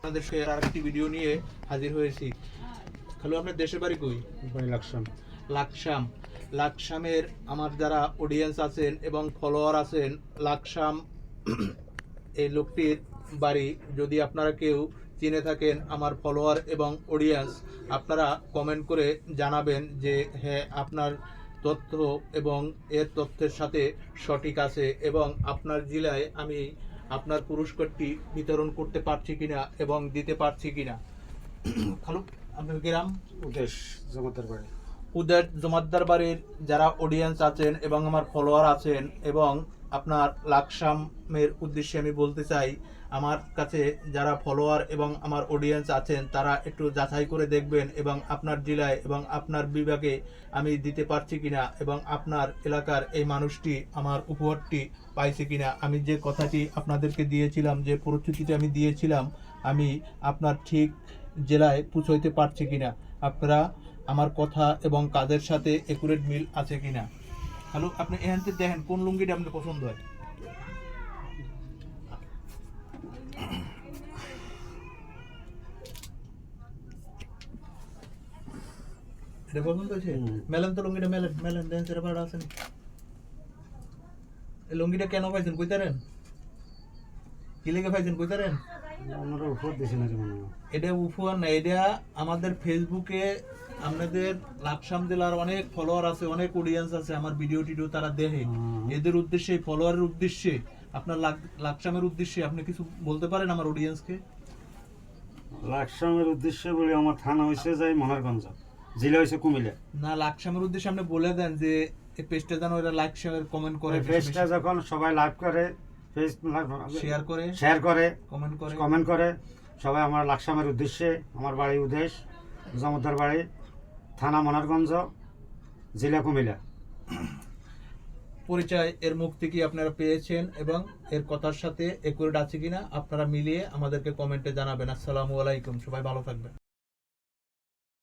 আপনাদের সাথে আরেকটি ভিডিও নিয়ে হাজির হয়েছি। হ্যালো, আপনার দেশের বাড়ি কই? লাকসাম। লাকসাম। লাকসামের আমার যারা অডিয়েন্স আছেন এবং ফলোয়ার আছেন, লাকসাম এই লোকটির বাড়ি যদি আপনারা কেউ চিনে থাকেন, আমার ফলোয়ার এবং অডিয়েন্স, আপনারা কমেন্ট করে জানাবেন যে হ্যাঁ আপনার তথ্য এবং এর তথ্যের সাথে সঠিক আছে এবং আপনার জেলায় আমি আপনার পুরস্কারটি বিতরণ করতে পারছি কিনা এবং দিতে পারছি কিনা। হ্যালো, আপনার গ্রাম? উদেশ জমাদার বাড়ি। উদয় জমাদ্দার বাড়ির যারা অডিয়েন্স আছেন এবং আমার ফলোয়ার আছেন এবং আপনার লাকসামের উদ্দেশ্যে আমি বলতে চাই, আমার কাছে যারা ফলোয়ার এবং আমার অডিয়েন্স আছেন তারা একটু যাচাই করে দেখবেন এবং আপনার জেলায় এবং আপনার বিভাগে আমি দিতে পারছি কিনা এবং আপনার এলাকার এই মানুষটি আমার উপহারটি পাইছে কিনা। আমি যে কথাটি আপনাদেরকে দিয়েছিলাম, যে প্রতিশ্রুতিটি আমি দিয়েছিলাম, আমি আপনার ঠিক জেলায় পৌঁছাইতে পারছি কিনা, আপনারা আমার কথা এবং কাজের সাথে একুরেট মিল আছে কিনা। হ্যালো, আপনি এখান থেকে দেখেন কোন লুঙ্গিটা আপনার পছন্দ হয়। এটা পছন্দ হয়েছে? মেলেন তো লুঙ্গিটা, মেলেন মেলেন দেন, সেটা ভাড়া আছেন। এই লুঙ্গিটা কেন পাইছেন কইতারেন? কি লেগে পাইছেন কইতারেন? আমরা উপর দিছি না যেমন। এটা উপহার না, এটা আমাদের ফেসবুকে আপনাদের লাকসাম জেলার অনেক ফলোয়ার আছে, অনেক অডিয়েন্স আছে, আমার ভিডিও টিডিও তারা দেখে। এদের উদ্দেশ্যে, ফলোয়ারের উদ্দেশ্যে, আপনার লাকসামের উদ্দেশ্যে আপনি কিছু বলতে পারেন আমার অডিয়েন্সকে? লাকসামের উদ্দেশ্যে বলি, আমার থানা হয়েছে যাই মনারগঞ্জ, জেলা হয়েছে কুমিল্লা। না, লাকসামের উদ্দেশ্যে আপনি বলে দেন যে এই পেজটা যেন এরা লাইক শেয়ার কমেন্ট করে, পেজটা যখন সবাই লাইক করে, শেয়ার করে, কমেন্ট করে, সবাই আমার লাকসামের উদ্দেশ্যে, আমার বাড়ি উদেশ জমাদার বাড়ি, থানা মনারগঞ্জ, জেলা কুমিল্লা। পরিচয় এর মুখ থেকে আপনারা পেয়েছেন এবং এর কথার সাথে একুরেট আছে কিনা আপনারা মিলিয়ে আমাদেরকে কমেন্টে জানাবেন। আসসালামু আলাইকুম, সবাই ভালো থাকবেন।